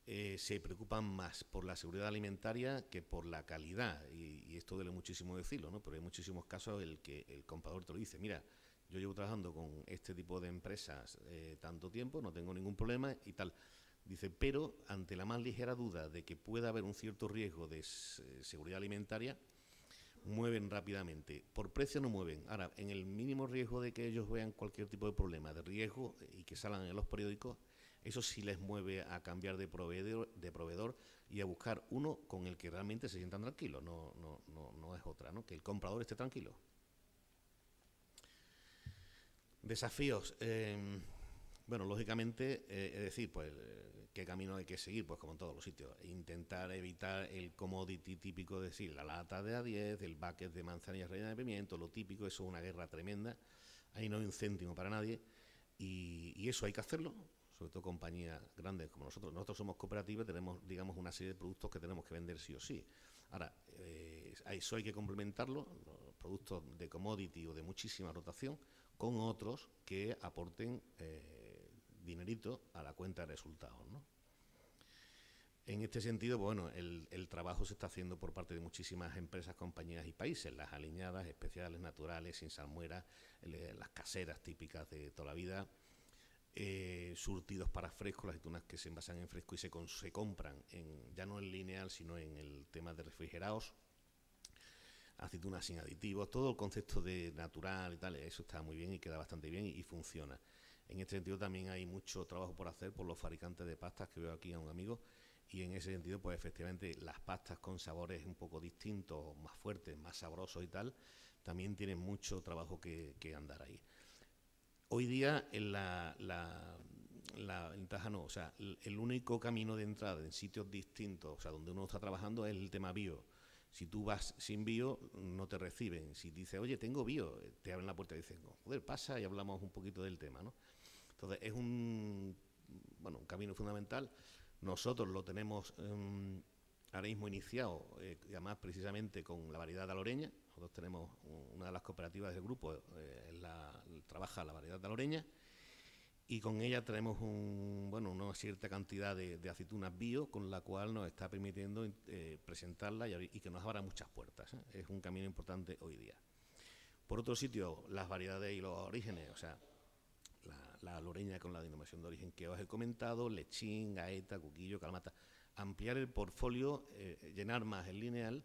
se preocupan más por la seguridad alimentaria que por la calidad, y esto duele muchísimo decirlo, ¿no? Pero hay muchísimos casos en el que el comprador te lo dice, mira, yo llevo trabajando con este tipo de empresas tanto tiempo, no tengo ningún problema y tal. Dice, pero ante la más ligera duda de que pueda haber un cierto riesgo de seguridad alimentaria, mueven rápidamente. Por precio no mueven. Ahora, en el mínimo riesgo de que ellos vean cualquier tipo de problema, de riesgo, y que salgan en los periódicos, eso sí les mueve a cambiar de proveedor y a buscar uno con el que realmente se sientan tranquilos. No es otra, ¿no? Que el comprador esté tranquilo. Desafíos. Bueno, lógicamente, es decir, pues, ¿qué camino hay que seguir? Pues como en todos los sitios, intentar evitar el commodity típico, de decir, la lata de A10, el bucket de manzanillas rellenas de pimiento, lo típico, eso es una guerra tremenda, ahí no hay un céntimo para nadie, y eso hay que hacerlo, sobre todo compañías grandes como nosotros. Nosotros somos cooperativas, tenemos, digamos, una serie de productos que tenemos que vender sí o sí. Ahora, eso hay que complementarlo, los productos de commodity o de muchísima rotación, con otros que aporten dinerito a la cuenta de resultados, ¿no? En este sentido, bueno, el trabajo se está haciendo por parte de muchísimas empresas, compañías y países, las aliñadas, especiales, naturales, sin salmuera, las caseras típicas de toda la vida, surtidos para fresco, las aceitunas que se envasan en fresco y se compran ya no en lineal, sino en el tema de refrigerados, aceitunas sin aditivos, todo el concepto de natural y tal, eso está muy bien y queda bastante bien y funciona. En este sentido también hay mucho trabajo por hacer por los fabricantes de pastas, que veo aquí a un amigo, y en ese sentido, pues efectivamente, las pastas con sabores un poco distintos, más fuertes, más sabrosos y tal, también tienen mucho trabajo que andar ahí. Hoy día la ventaja no, o sea, el único camino de entrada en sitios distintos, o sea, donde uno está trabajando, es el tema bio. Si tú vas sin bio, no te reciben. Si dices, oye, tengo bio, te abren la puerta y dicen, joder, pasa y hablamos un poquito del tema, ¿no? Entonces, es un camino fundamental. Nosotros lo tenemos ahora mismo iniciado, y además precisamente con la variedad de aloreña. Nosotros tenemos una de las cooperativas del grupo, trabaja la variedad de aloreña, y con ella tenemos una cierta cantidad de aceitunas bio, con la cual nos está permitiendo presentarla y que nos abra muchas puertas, ¿eh? Es un camino importante hoy día. Por otro sitio, las variedades y los orígenes, o sea, la aloreña con la denominación de origen que os he comentado, lechín, gaeta, cuquillo, calmata. Ampliar el portfolio, llenar más el lineal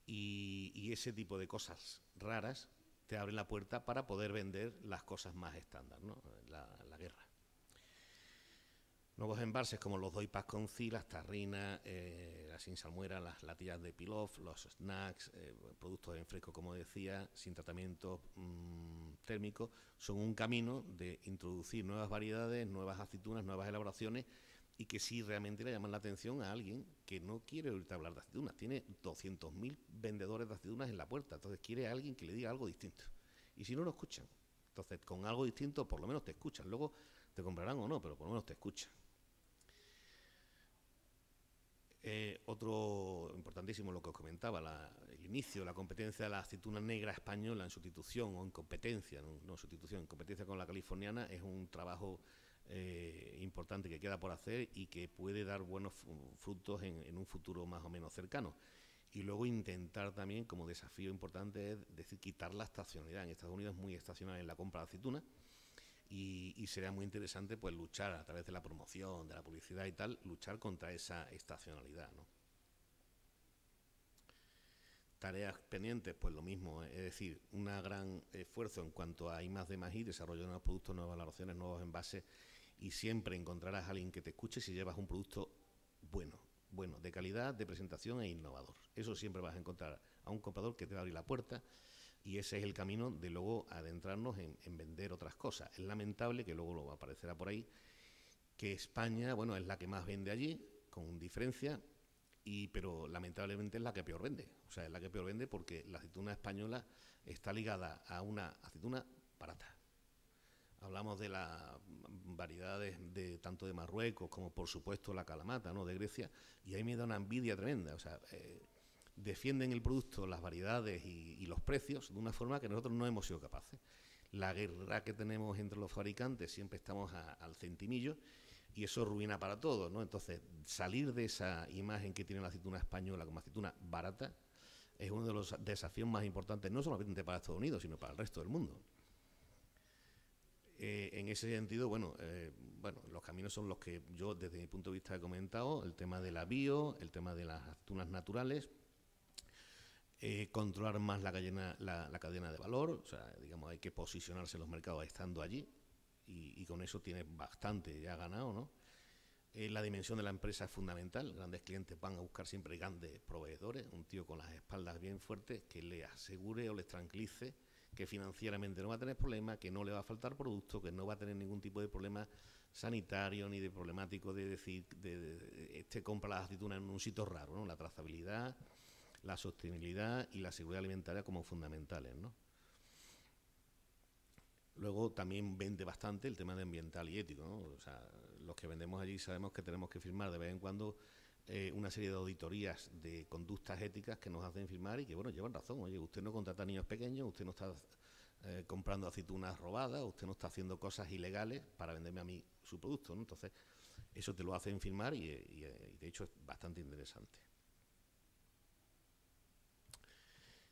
y ese tipo de cosas raras te abren la puerta para poder vender las cosas más estándar, ¿no? La guerra. Nuevos embalses como los Doi Pasconci, las tarrinas, las sin salmuera, las latillas de pilaf, los snacks, productos en fresco, como decía, sin tratamiento térmico, son un camino de introducir nuevas variedades, nuevas aceitunas, nuevas elaboraciones, y que sí realmente le llaman la atención a alguien que no quiere ahorita hablar de aceitunas. Tiene 200.000 vendedores de aceitunas en la puerta, entonces quiere a alguien que le diga algo distinto. Y si no, lo escuchan. Entonces, con algo distinto, por lo menos te escuchan. Luego te comprarán o no, pero por lo menos te escuchan. Otro importantísimo, lo que os comentaba, el inicio de la competencia de la aceituna negra española en sustitución o en competencia, no sustitución, en competencia con la californiana, es un trabajo importante que queda por hacer y que puede dar buenos frutos en un futuro más o menos cercano. Y luego intentar también, como desafío importante, es decir, quitar la estacionalidad. En Estados Unidos es muy estacional en la compra de aceituna y sería muy interesante pues luchar a través de la promoción, de la publicidad y tal, luchar contra esa estacionalidad, ¿no? Tareas pendientes, pues lo mismo, es decir, un gran esfuerzo en cuanto a I+D+I, desarrollo de nuevos productos, nuevas valoraciones, nuevos envases, y siempre encontrarás a alguien que te escuche si llevas un producto bueno, de calidad, de presentación e innovador. Eso siempre vas a encontrar a un comprador que te va a abrir la puerta, y ese es el camino de luego adentrarnos en vender otras cosas. Es lamentable, que luego lo aparecerá por ahí, que España, bueno, es la que más vende allí, con diferencia, pero lamentablemente es la que peor vende. O sea, es la que peor vende porque la aceituna española está ligada a una aceituna barata. Hablamos de las variedades tanto de Marruecos como, por supuesto, la calamata, ¿no?, de Grecia, y ahí me da una envidia tremenda. O sea, defienden el producto, las variedades y los precios de una forma que nosotros no hemos sido capaces. La guerra que tenemos entre los fabricantes, siempre estamos al centimillo, y eso ruina para todos, ¿no? Entonces, salir de esa imagen que tiene la aceituna española como aceituna barata es uno de los desafíos más importantes, no solamente para Estados Unidos, sino para el resto del mundo. En ese sentido, los caminos son los que yo, desde mi punto de vista, he comentado: el tema de la bio, el tema de las aceitunas naturales, controlar más la cadena de valor. O sea, digamos, hay que posicionarse en los mercados estando allí, y con eso tienes bastante ya ganado, ¿no? La dimensión de la empresa es fundamental. Grandes clientes van a buscar siempre grandes proveedores, un tío con las espaldas bien fuertes que le asegure o les tranquilice que financieramente no va a tener problemas, que no le va a faltar producto, que no va a tener ningún tipo de problema sanitario ni de problemático de decir, compra las aceitunas en un sitio raro, ¿no? La trazabilidad, la sostenibilidad y la seguridad alimentaria como fundamentales, ¿no? Luego también vende bastante el tema de ambiental y ético, ¿no? O sea, los que vendemos allí sabemos que tenemos que firmar de vez en cuando una serie de auditorías de conductas éticas que nos hacen firmar y que, bueno, llevan razón. Oye, usted no contrata niños pequeños, usted no está comprando aceitunas robadas, usted no está haciendo cosas ilegales para venderme a mí su producto, ¿no? Entonces, eso te lo hacen firmar y de hecho es bastante interesante.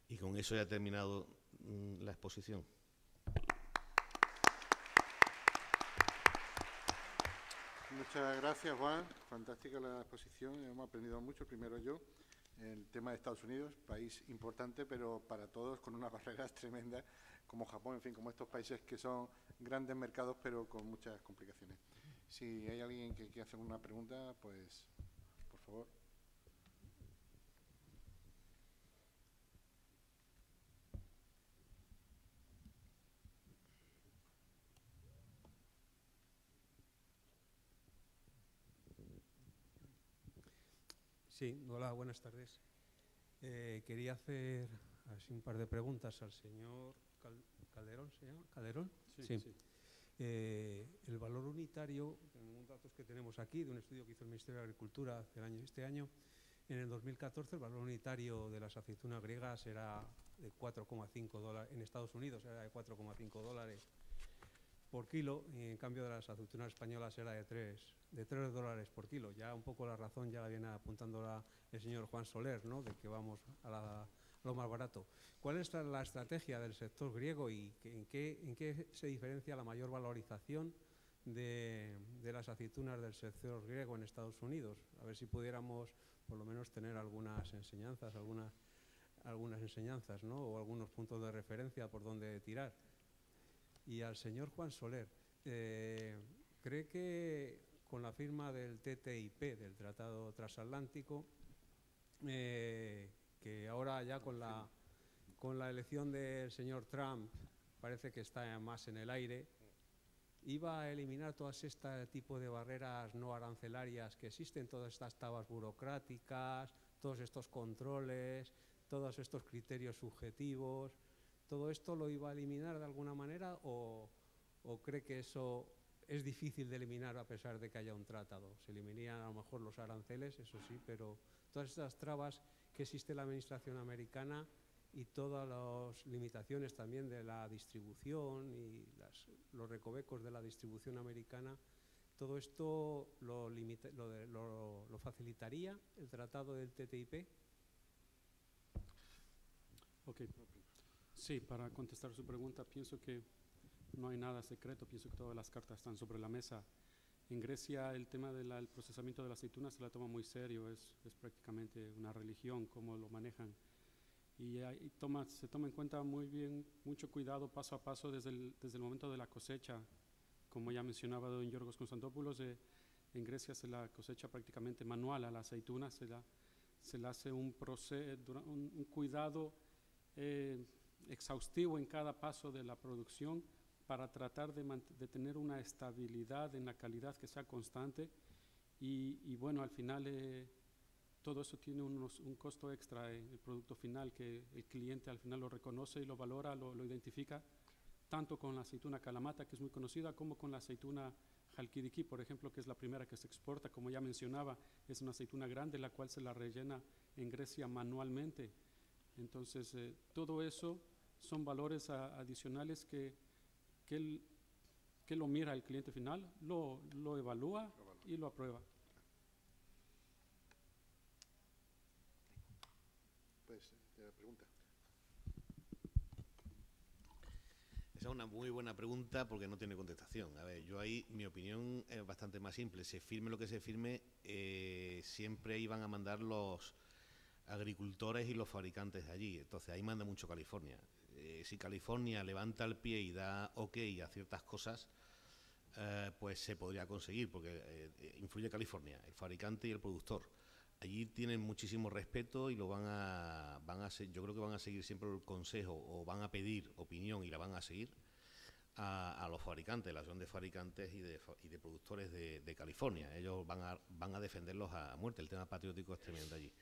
Y con eso ya he terminado la exposición. Muchas gracias, Juan. Fantástica la exposición. Hemos aprendido mucho. Primero yo, el tema de Estados Unidos, país importante, pero para todos con unas barreras tremendas, como Japón, en fin, como estos países que son grandes mercados, pero con muchas complicaciones. Si hay alguien que quiera hacer una pregunta, pues, por favor. Sí, hola, buenas tardes. Quería hacer así un par de preguntas al señor Calderón, ¿se llama? ¿Calderón? Sí. El valor unitario, según datos que tenemos aquí, de un estudio que hizo el Ministerio de Agricultura hace este año, En el 2014 el valor unitario de las aceitunas griegas era de $4,5, en Estados Unidos era de $4,5 por kilo, y en cambio de las aceitunas españolas era de $3 por kilo. Ya un poco la razón ya la viene apuntando el señor Juan Soler, ¿no?, de que vamos a lo más barato. ¿Cuál es la estrategia del sector griego y en qué se diferencia la mayor valorización de las aceitunas del sector griego en Estados Unidos? A ver si pudiéramos por lo menos tener algunas enseñanzas, ¿no?, o algunos puntos de referencia por donde tirar. Y al señor Juan Soler, ¿cree que con la firma del TTIP, del Tratado Transatlántico, que ahora ya con la elección del señor Trump parece que está más en el aire, iba a eliminar todas este tipo de barreras no arancelarias que existen, todas estas trabas burocráticas, todos estos controles, todos estos criterios subjetivos? ¿Todo esto lo iba a eliminar de alguna manera o cree que eso es difícil de eliminar a pesar de que haya un tratado? Se eliminarían a lo mejor los aranceles, eso sí, pero todas estas trabas que existe en la administración americana y todas las limitaciones también de la distribución y los recovecos de la distribución americana, ¿todo esto lo facilitaría el tratado del TTIP? Ok. Sí, para contestar su pregunta, pienso que no hay nada secreto, pienso que todas las cartas están sobre la mesa. En Grecia el tema del procesamiento de la aceituna se la toma muy serio, es prácticamente una religión cómo lo manejan. Y se toma en cuenta muy bien, mucho cuidado paso a paso desde el momento de la cosecha. Como ya mencionaba don Yorgos Konstantopoulos, en Grecia se la cosecha prácticamente manual a la aceituna, se le hace un cuidado exhaustivo en cada paso de la producción para tratar de tener una estabilidad en la calidad que sea constante y bueno, al final todo eso tiene un costo extra en el producto final que el cliente al final lo reconoce y lo valora, lo identifica tanto con la aceituna Kalamata, que es muy conocida, como con la aceituna Halkidiki, por ejemplo, que es la primera que se exporta. Como ya mencionaba, es una aceituna grande, la cual se la rellena en Grecia manualmente. Entonces, todo eso son valores adicionales que lo mira el cliente final, lo evalúa y lo aprueba. Pues, pregunta. Esa es una muy buena pregunta porque no tiene contestación. A ver, yo ahí, mi opinión es bastante más simple. Se firme lo que se firme, siempre iban a mandar los agricultores y los fabricantes de allí. Entonces ahí manda mucho California. Si California levanta el pie y da ok a ciertas cosas, pues se podría conseguir, porque influye California, el fabricante y el productor. Allí tienen muchísimo respeto y yo creo que van a seguir siempre el consejo o van a pedir opinión y la van a seguir a los fabricantes, la asociación de fabricantes y de productores de California. Ellos van a defenderlos a muerte. El tema patriótico es tremendo allí.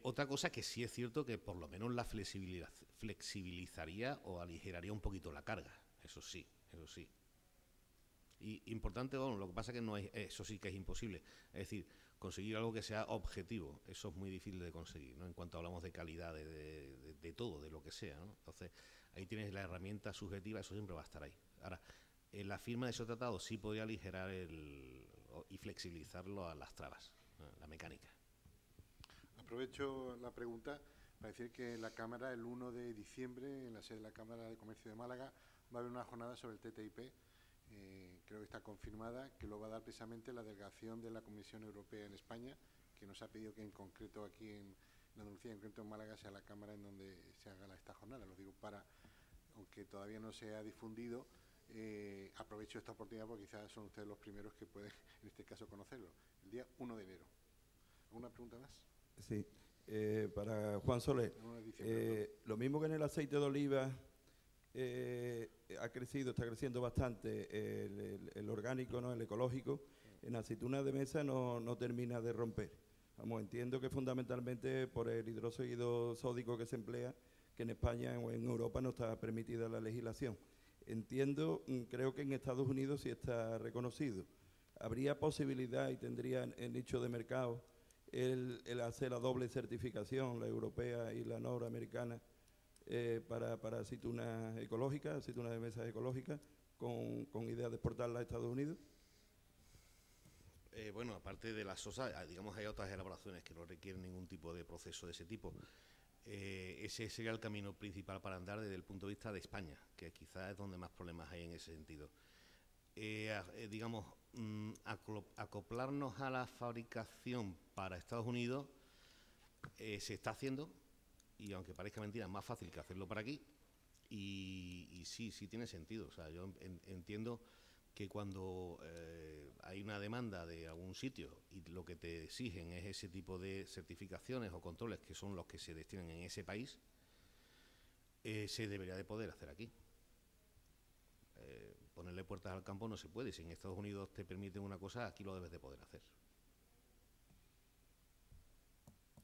Otra cosa que sí es cierto que por lo menos la flexibilizaría o aligeraría un poquito la carga, eso sí. Y importante, bueno, lo que pasa que no es, eso sí que es imposible, es decir, conseguir algo que sea objetivo, eso es muy difícil de conseguir, ¿no? En cuanto hablamos de calidad, de todo, de lo que sea, ¿no? Entonces, ahí tienes la herramienta subjetiva, eso siempre va a estar ahí. Ahora, la firma de ese tratado sí podría aligerar y flexibilizarlo a las trabas, la mecánica. Aprovecho la pregunta para decir que en la Cámara, el 1 de diciembre, en la sede de la Cámara de Comercio de Málaga, va a haber una jornada sobre el TTIP. Creo que está confirmada, que lo va a dar precisamente la delegación de la Comisión Europea en España, que nos ha pedido que en concreto aquí en Andalucía, en concreto en Málaga, sea la Cámara en donde se haga esta jornada. Lo digo aunque todavía no se ha difundido, aprovecho esta oportunidad porque quizás son ustedes los primeros que pueden, en este caso, conocerlo. El día 1 de enero. ¿Alguna pregunta más? Sí, para Juan Soler. Lo mismo que en el aceite de oliva está creciendo bastante el orgánico, ¿no?, el ecológico, en aceitunas de mesa no termina de romper. Vamos, entiendo que fundamentalmente por el hidróxido sódico que se emplea, que en España o en Europa no está permitida la legislación. Entiendo, creo que en Estados Unidos sí está reconocido. ¿Habría posibilidad y tendría el nicho de mercado el hacer la doble certificación, la europea y la norteamericana, para aceitunas ecológicas, aceitunas de mesa ecológicas, con idea de exportarla a Estados Unidos? Bueno, aparte de la sosa, digamos, hay otras elaboraciones que no requieren ningún tipo de proceso de ese tipo. Ese sería el camino principal para andar desde el punto de vista de España, que quizás es donde más problemas hay en ese sentido. Digamos, acoplarnos a la fabricación para Estados Unidos se está haciendo, y aunque parezca mentira, es más fácil que hacerlo para aquí, y sí tiene sentido. O sea, yo entiendo que cuando hay una demanda de algún sitio y lo que te exigen es ese tipo de certificaciones o controles que son los que se destinan en ese país, se debería de poder hacer aquí. Ponerle puertas al campo no se puede. Si en Estados Unidos te permiten una cosa, aquí lo debes de poder hacer.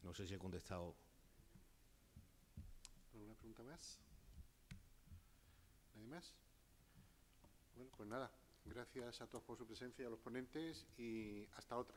No sé si he contestado. ¿Alguna pregunta más? ¿Nadie más? Bueno, pues nada. Gracias a todos por su presencia, a los ponentes, y hasta otra.